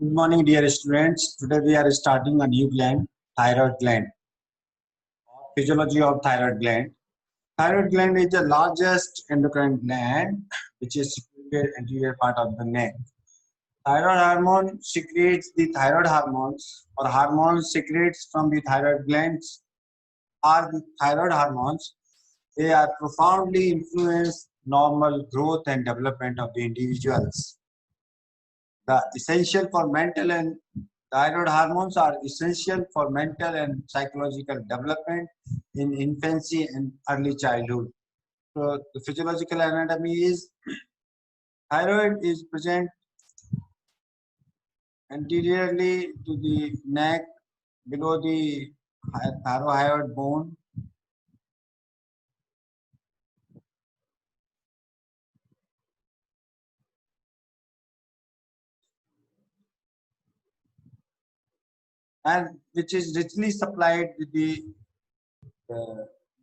Good morning, dear students. Today we are starting a new gland, thyroid gland. Physiology of thyroid gland. Thyroid gland is the largest endocrine gland, which is situated anterior part of the neck. Thyroid hormone secretes the thyroid hormones, or hormones secretes from the thyroid glands are the thyroid hormones. They are profoundly influence normal growth and development of the individuals. The essential for mental and thyroid hormones are essential for mental and psychological development in infancy and early childhood. So the physiological anatomy is thyroid is present anteriorly to the neck below the thyroid bone. And which is richly supplied with the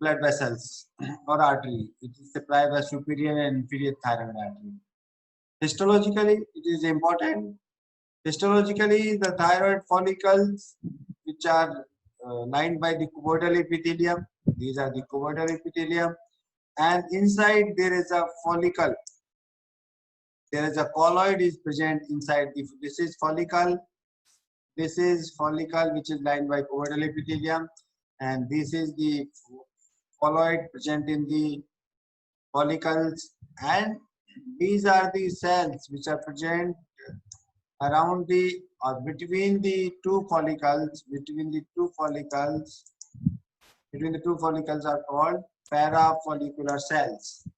blood vessels or artery. It is supplied by superior and inferior thyroid artery. Histologically, it is important. Histologically, the thyroid follicles, which are lined by the cuboidal epithelium, these are the cuboidal epithelium, and inside there is a follicle. There is a colloid is present inside. If this is follicle which is lined by cuboidal epithelium, and this is the colloid present in the follicles, and these are the cells which are present around the or between the two follicles. Between the two follicles are called parafollicular cells.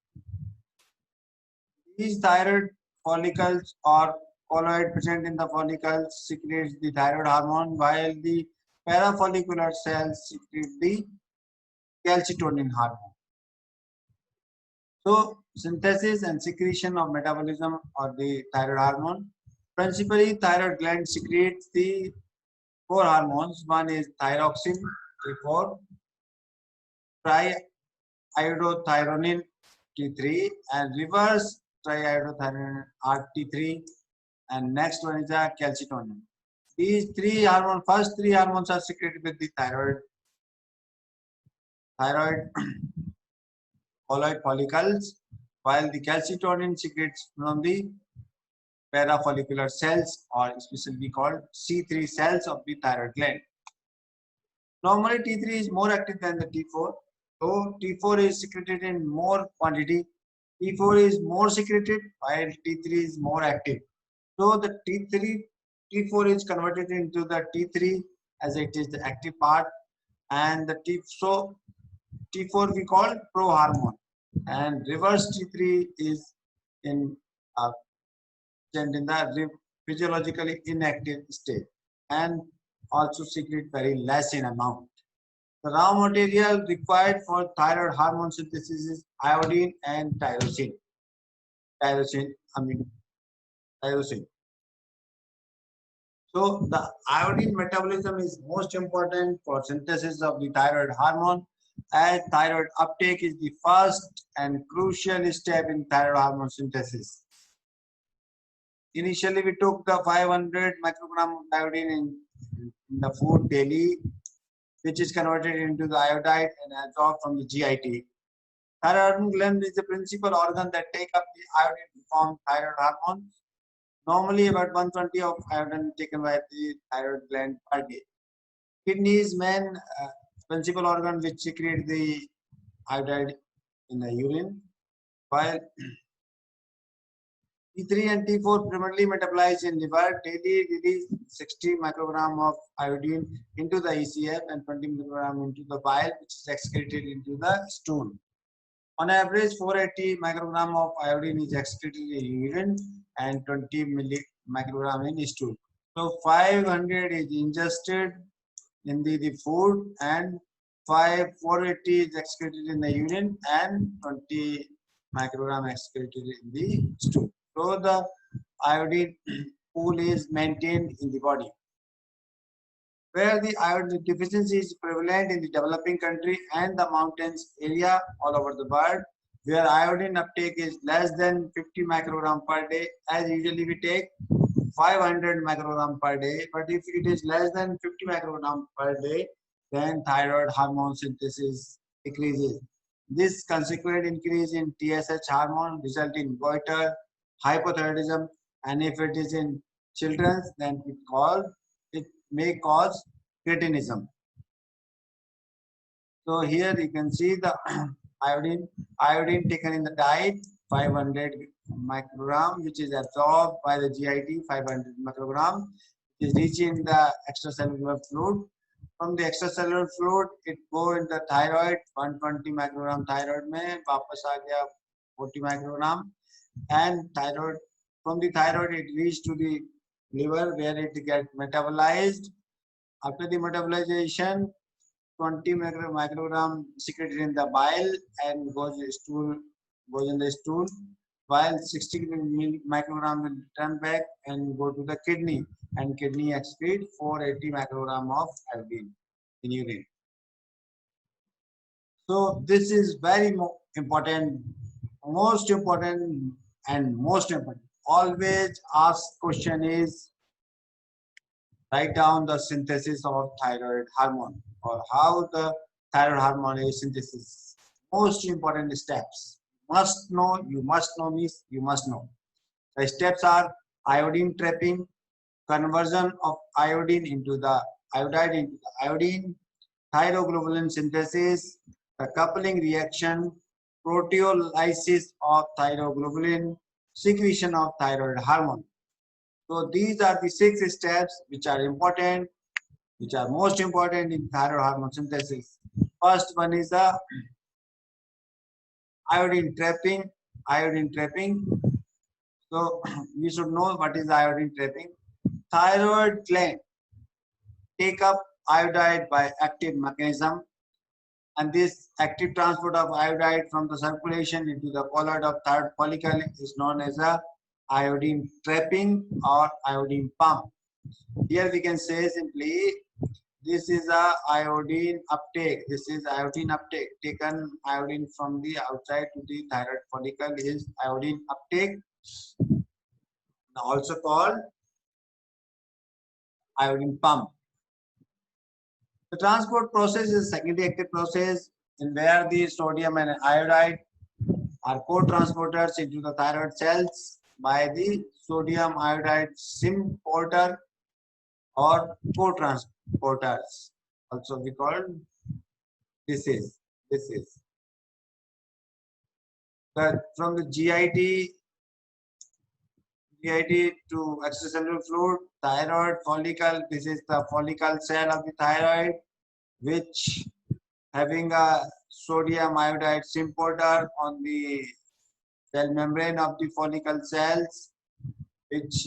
These thyroid follicles or colloid present in the follicles secretes the thyroid hormone, while the parafollicular cells secrete the calcitonin hormone. So synthesis and secretion of metabolism of the thyroid hormone. Principally, thyroid gland secretes the four hormones. One is thyroxine, T4, triiodothyronine, T3, and reverse triiodothyronine, T3, and next one is the calcitonin. These first three hormones are secreted with the thyroid colloid follicles, while the calcitonin secretes from the parafollicular cells, or specifically called C3 cells of the thyroid gland. Normally, T3 is more active than the T4. So T4 is secreted in more quantity. T4 is more secreted while T3 is more active. So the T4 is converted into the T3 as it is the active part, and T4 we call prohormone, and reverse T3 is in the physiologically inactive state and also secrete very less in amount. The raw material required for thyroid hormone synthesis is iodine and tyrosine. Tyrosine. So the iodine metabolism is most important for synthesis of the thyroid hormone, as thyroid uptake is the first and crucial step in thyroid hormone synthesis. Initially, we took the 500 microgram of iodine in the food daily, which is converted into the iodide and absorbed from the GIT. Thyroid gland is the principal organ that take up the iodine to form thyroid hormones. Normally, about 120 of iodine taken by the thyroid gland per day. Kidney is main principal organ which secrete the iodide in the urine, while T3 and T4 primarily metabolize in liver. Daily release 60 microgram of iodine into the ECF and 20 microgram into the bile, which is excreted into the stool. On average, 480 microgram of iodine is excreted in urine and 20 microgram in stool. So 500 is ingested in the food, and 480 is excreted in the urine and 20 microgram excreted in the stool. So the iodine pool is maintained in the body. Where the iodine deficiency is prevalent in the developing country and the mountains area all over the world, where iodine uptake is less than 50 microgram per day, as usually we take 500 microgram per day, but if it is less than 50 microgram per day, then thyroid hormone synthesis decreases. This consequent increase in TSH hormone result in goiter, hypothyroidism, and if it is in children, then it may cause cretinism. So here you can see the iodine taken in the diet 500 microgram, which is absorbed by the GIT 500 microgram, is reaching the extracellular fluid. From the extracellular fluid, it go in the thyroid 120 microgram thyroid में वापस आ गया 40 microgram, and thyroid from the thyroid it reach to the liver where it get metabolized. After the metabolization, 20 microgram secreted in the bile and goes in the stool, while 60 microgram will return back and go to the kidney, and kidney excrete 480 microgram of iodine in urine. So this is very important, most important, and most important. Always ask question is, write down the synthesis of thyroid hormone or how the thyroid hormone is synthesis. Most important steps. Must know, you must know means you must know. The steps are iodine trapping, conversion of iodine into the iodide into the iodine, thyroglobulin synthesis, the coupling reaction, proteolysis of thyroglobulin, secretion of thyroid hormone. So these are the 6 steps which are important, which are most important in thyroid hormone synthesis. First one is the iodine trapping. Iodine trapping. So we should know what is iodine trapping. Thyroid gland take up iodide by active mechanism, and this active transport of iodide from the circulation into the colloid of thyroid follicle is known as a iodine trapping or iodine pump. Here we can say simply, this is a iodine uptake. This is iodine uptake. Taken iodine from the outside to the thyroid follicle is iodine uptake, also called iodine pump. The transport process is a secondary active process in where the sodium and iodide are co-transporters into the thyroid cells by the sodium iodide symporter or co-transporters. Also we call this is from the GIT to extracellular fluid, thyroid follicle. This is the follicle cell of the thyroid, which having a sodium iodide symporter on the cell membrane of the follicle cells, which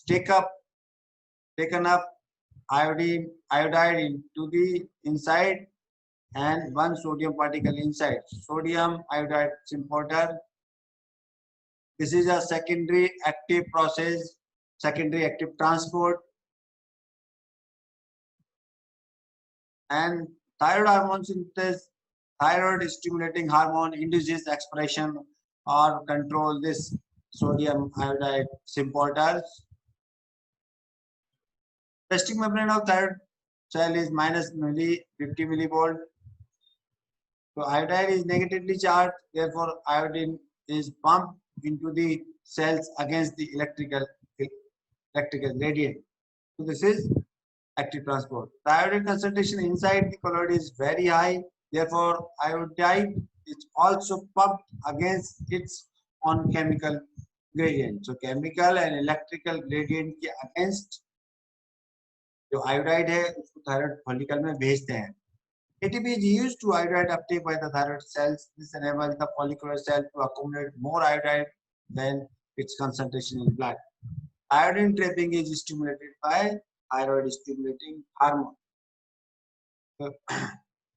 taken up iodide into the inside and one sodium particle inside. Sodium iodide symporter. This is a secondary active process, secondary active transport. And thyroid hormone synthesis, thyroid stimulating hormone induces expression or control this sodium iodide symporters. Resting membrane of thyroid cell is minus 50 millivolt. So iodide is negatively charged, therefore iodine is pumped into the cells against the electrical gradient. So this is active transport. The iodine concentration inside the colloid is very high, therefore iodide is also pumped against its own chemical gradient. So chemical and electrical gradient के against जो iodide है उसको thyroid follicle में भेजते हैं. ATP is used to iodide uptake by the thyroid cells. This enables the follicular cell to accumulate more iodide than its concentration in blood. Iodine trapping is stimulated by thyroid stimulating hormone. So,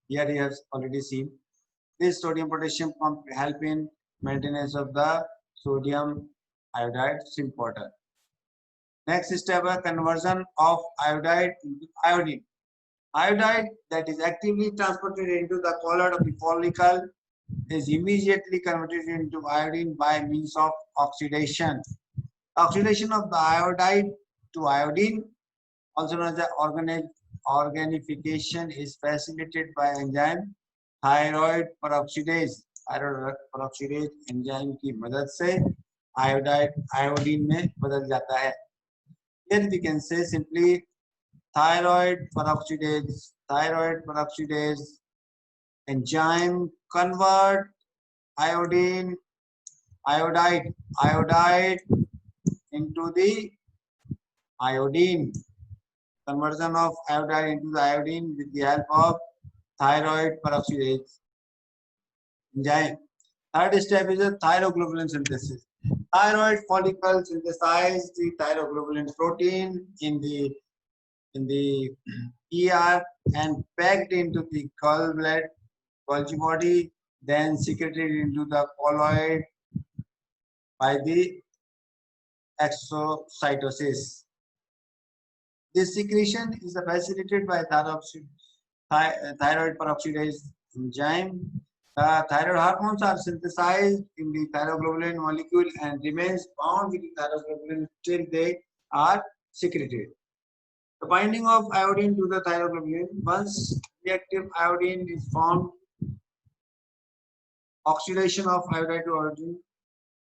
here you have already seen this sodium potassium pump help in maintenance of the sodium iodide symporter. Next step is conversion of iodide into iodine. Iodide that is actively transported into the colloid of the follicle is immediately converted into iodine by means of oxidation. Oxidation of the iodide to iodine, also known as organification, is facilitated by enzyme thyroid peroxidase. Thyroid peroxidase enzyme की मदद से iodine में बदल जाता है. Here we can say simply thyroid peroxidase enzyme convert iodide into the iodine. Conversion of iodide into the iodine with the help of thyroid peroxidase enzyme. Third step is a thyroglobulin synthesis. Thyroid follicle synthesize the thyroglobulin protein in the ER and packed into the Golgi body, then secreted into the colloid by the exocytosis. This secretion is facilitated by thyroid peroxidase enzyme. The thyroid hormones are synthesized in the thyroglobulin molecule and remains bound with the thyroglobulin till they are secreted. The binding of iodine to the thyroglobulin. Once reactive iodine is formed, oxidation of iodide to iodine,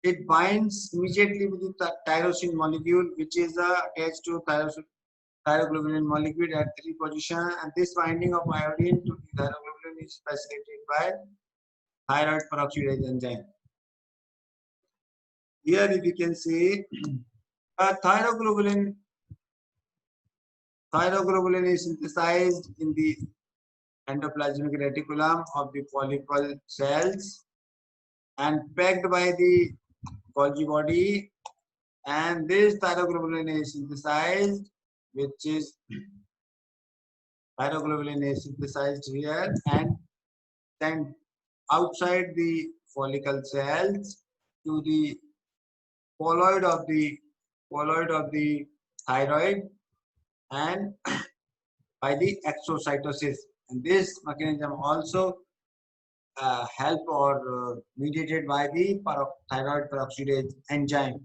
it binds immediately with the tyrosine molecule, which is attached to thyroglobulin molecule at 3 position, and this binding of iodine to the thyroglobulin is facilitated by thyroid peroxidase enzyme. Here we can see thyroglobulin is synthesized in the endoplasmic reticulum of the follicle cells and packed by the Golgi body, and this thyroglobulin is synthesized, which is thyroglobulin is synthesized here and then outside the follicle cells to the colloid of the thyroid and by the exocytosis. And this mechanism also help or mediated by the thyroid peroxidase enzyme.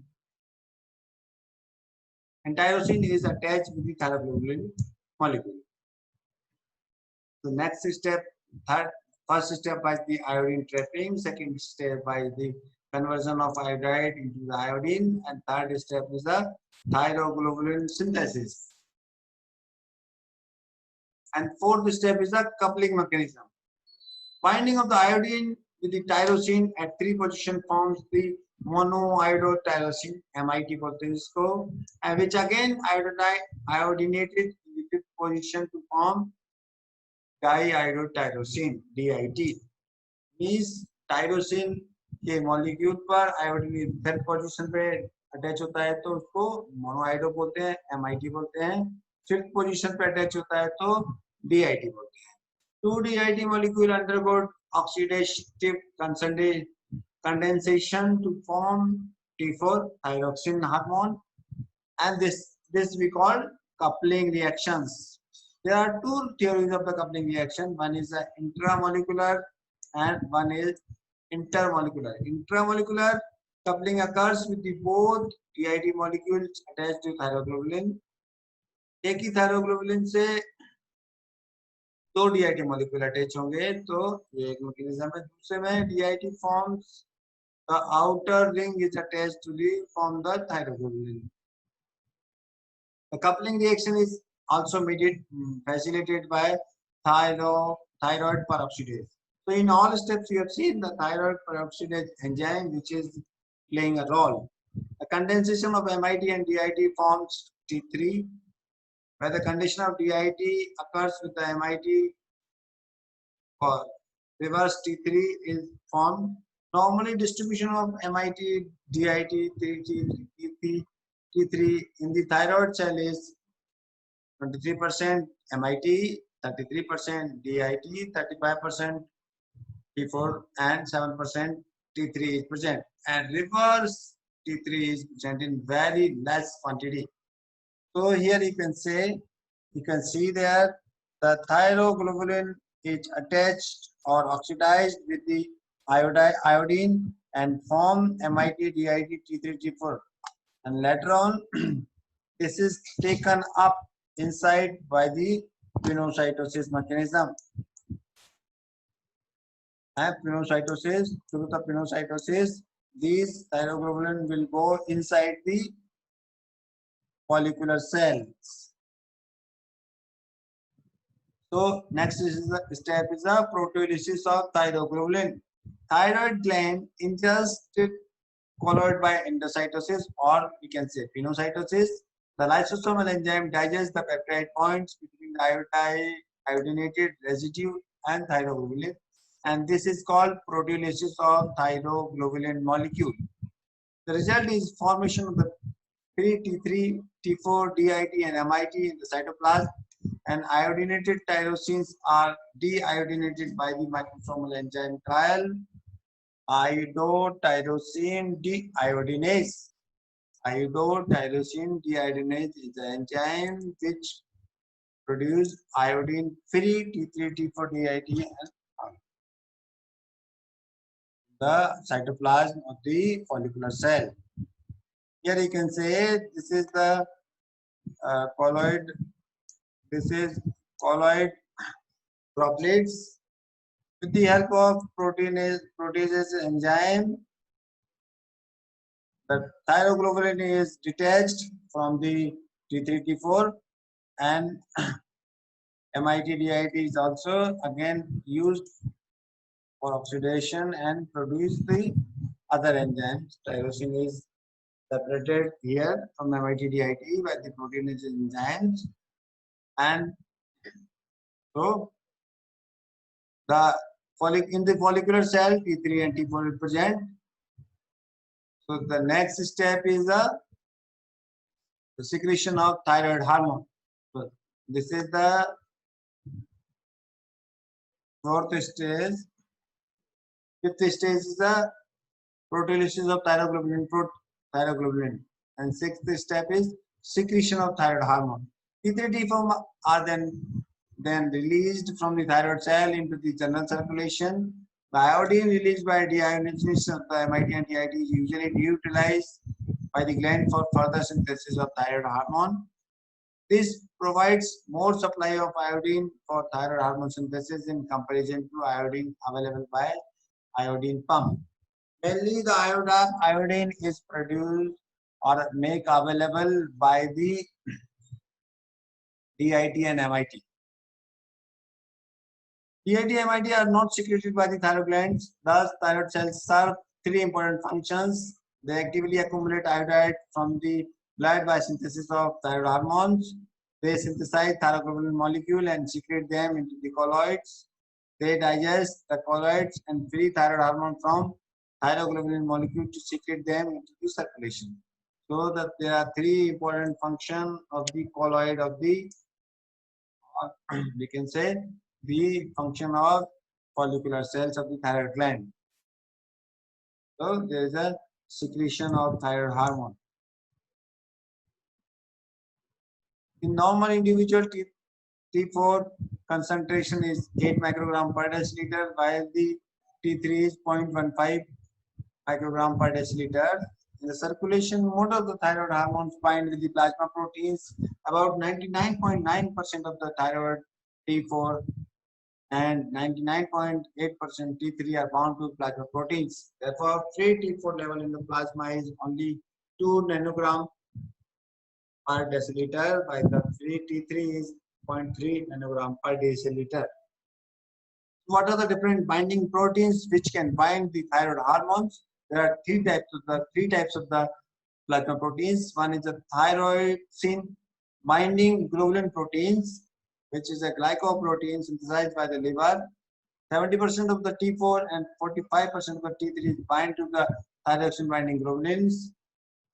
And tyrosine is attached with the thyroglobulin molecule. The next step, first step by the iodine trapping, second step by the conversion of iodide into the iodine, and third step is the thyroglobulin synthesis. And fourth step is the coupling mechanism. Binding of the iodine with the tyrosine at 3 position forms the monoiodotyrosine, MIT बोलते हैं इसको, and which again iodinated in the 5th position to form diiodotyrosine, DIT. Means tyrosine के molecule पर iodine 3rd position पे attach होता है तो उसको मोनोआइडो बोलते हैं, MIT बोलते हैं. 5th पोजीशन पे अटैच होता है तो DIT बोलते हैं. 2 DIT molecule undergo oxidative condensation to form T4 thyroxine hormone, and this we call coupling reactions. There are 2 theories of the coupling reaction. One is intramolecular and one is intermolecular. Intramolecular coupling occurs with the both DIT molecules attached to thyroglobulin. एक ही thyroglobulin से 2 DIT molecule attach होंगे तो ये एक mechanism है. दूसरे में DIT forms the outer ring is attached to the form the thyroglobulin. The coupling reaction is also facilitated by thyroid peroxidase. So in all steps you have seen the thyroid peroxidase enzyme which is playing a role. The condensation of MIT and DIT forms T3, where the condition of DIT occurs with the MIT or reverse T3 is formed. Normally distribution of MIT, DIT, T3 in the thyroid cell is 23% MIT, 33% DIT, 35% T4 and 7% T3 is present, and reverse T3 is present in very less quantity. So here you can see there the thyroglobulin is attached or oxidized with the iodine and form MIT, DIT, T3, T4. and later on this is taken up inside by the pinocytosis mechanism. And pinocytosis, through the pinocytosis, these thyroglobulin will go inside the follicular cells. So next is the step is the proteolysis of thyroglobulin. Thyroid gland ingested followed by endocytosis, or we can say pinocytosis. The lysosomal enzyme digests the peptide bonds between the iodinated residue and thyroglobulin, and this is called proteolysis of thyroglobulin molecule. The result is formation of the free T3, T4, DIT, and MIT in the cytoplasm, and iodinated tyrosines are deiodinated by the microsomal enzyme trial iodotyrosine deiodinase. Iodotyrosine deiodinase is the enzyme which produces iodine-free T3, T4, DIT, and the cytoplasm of the follicular cell. Here you can say this is the colloid. This is colloid droplets. With the help of proteases enzyme, the thyroglobulin is detached from the T3, T4, and MIT-DIT is also again used for oxidation and produce the other enzymes. Tyrosine is separated here from MIT-DIT by the proteinase enzymes, and so in the follicular cell T3 and T4 is present. So the next step is the secretion of thyroid hormone. So this is the fourth stage. Fifth stage is the proteolysis of thyroglobulin, and sixth step is secretion of thyroid hormone. T3 T4 are then released from the thyroid cell into the general circulation. The iodine released by deiodination of the MIT and DIT is usually utilized by the gland for further synthesis of thyroid hormone. This provides more supply of iodine for thyroid hormone synthesis in comparison to iodine available by iodine pump. Mainly the iodine is produced or made available by the DIT and MIT. DIT and MIT are not secreted by the thyroid glands. Thus, thyroid cells serve three important functions. They actively accumulate iodide from the blood by synthesis of thyroid hormones. They synthesize thyroglobulin molecule and secrete them into the colloids. They digest the colloids and free thyroid hormone from thyroglobulin molecule to secrete them into the circulation. So that there are three important functions of the colloid of the, we can say, the function of follicular cells of the thyroid gland. So there is a secretion of thyroid hormone. In normal individual, T4 concentration is 8 microgram per deciliter, while the T3 is 0.15 microgram per deciliter. In the circulation, most of the thyroid hormones bind with the plasma proteins. About 99.9% of the thyroid T4 and 99.8% T3 are bound to plasma proteins. Therefore, free T4 level in the plasma is only 2 nanogram per deciliter, while the free T3 is 0.3 nanogram per deciliter. What are the different binding proteins which can bind the thyroid hormones? There are three types of the plasma proteins. One is the thyroxine binding globulin proteins, which is a glycoprotein synthesized by the liver. 70% of the T4 and 45% of the T3 bind to the thyroxine binding globulins.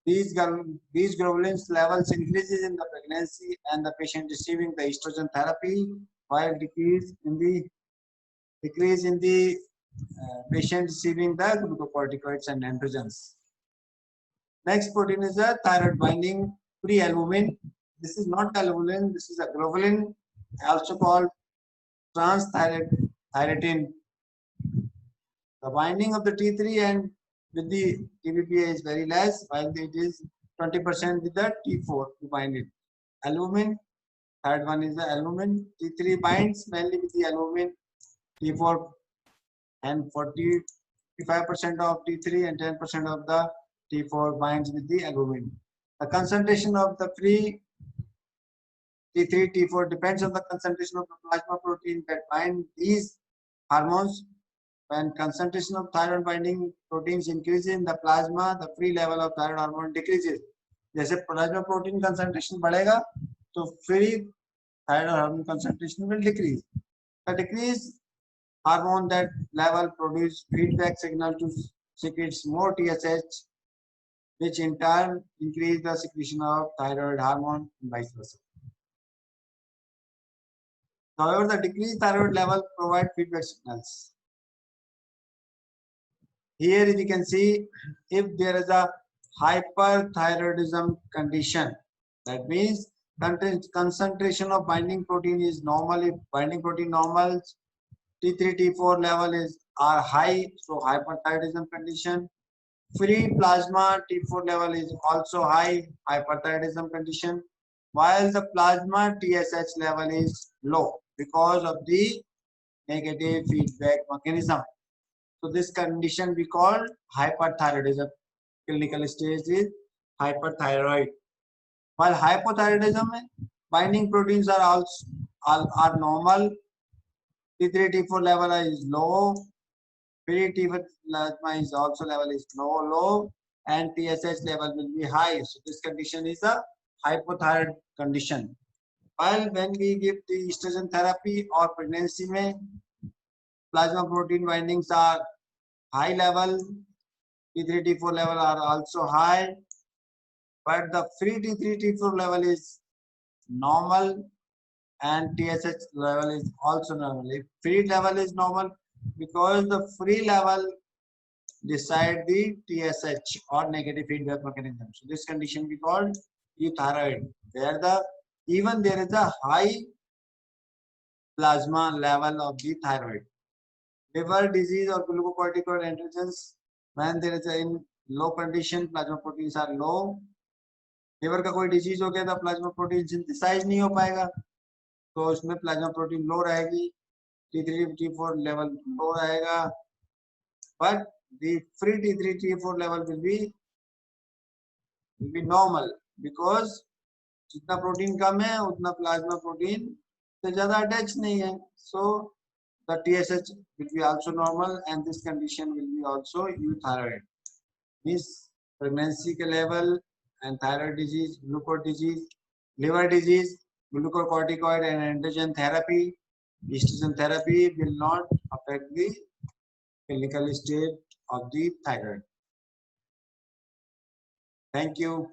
These globulins levels increases in the pregnancy and the patient receiving the estrogen therapy, while decrease in the patient receiving the glucocorticoids and androgens. Next protein is a thyroid binding prealbumin. This is not albulin, this is a globulin, also called transthyretin. The binding of the T3 and with the TBPA is very less, while it is 20% with the T4 to bind it. Alumin, third one is the alumin. T3 binds mainly with the alumin. T4 and 45% of T3 and 10% of the T4 binds with the alumin. The concentration of the free T3, T4 depends on the concentration of the plasma protein that bind these hormones. When concentration of thyroid binding proteins increases in the plasma, the free level of thyroid hormone decreases. जैसे plasma protein concentration बढ़ेगा, तो free thyroid hormone concentration will decrease. The decrease hormone that level produce feedback signal to secretes more TSH, which in turn increase the secretion of thyroid hormone and vice versa. However, the decreased thyroid level provide feedback signals. Here we can see if there is a hyperthyroidism condition, that means concentration of binding protein is normal. If binding protein normal, T3, T4 level are high, so hyperthyroidism condition. Free plasma T4 level is also high, hyperthyroidism condition, while the plasma TSH level is low because of the negative feedback mechanism. So this condition we call hyperthyroidism. Clinical stage is hyperthyroid. While hypothyroidism, binding proteins are also are normal. T3, T4 level is low. Free T4 plasma is also level is low, and TSH level will be high. So this condition is a hypothyroid condition. While when we give the estrogen therapy or pregnancy, में plasma protein bindings are high level, T3, T4 level are also high, but the free T3, T4 level is normal and TSH level is also normal. If free level is normal, because the free level decide the TSH or negative feedback mechanism. So this condition we call euthyroid, where even there is a high plasma level of the thyroid. Liver disease or glucocorticoid androgens, when there is a in low condition, plasma proteins are low. Liver का कोई disease हो गया तो plasma protein synthesise नहीं हो पाएगा, तो उसमें प्लाज्मा प्रोटीन लो रहेगी, T3, T4 लेवल लो रहेगा, but the free T3, T4 level will be normal because जितना प्रोटीन कम है उतना प्लाज्मा प्रोटीन से ज्यादा अटैच नहीं है. So the TSH will be also normal and this condition will be also euthyroid. Means pregnancy के level and thyroid disease, glucose disease, liver disease, glucocorticoid and androgen therapy, estrogen therapy will not affect the clinical state of the thyroid. Thank you.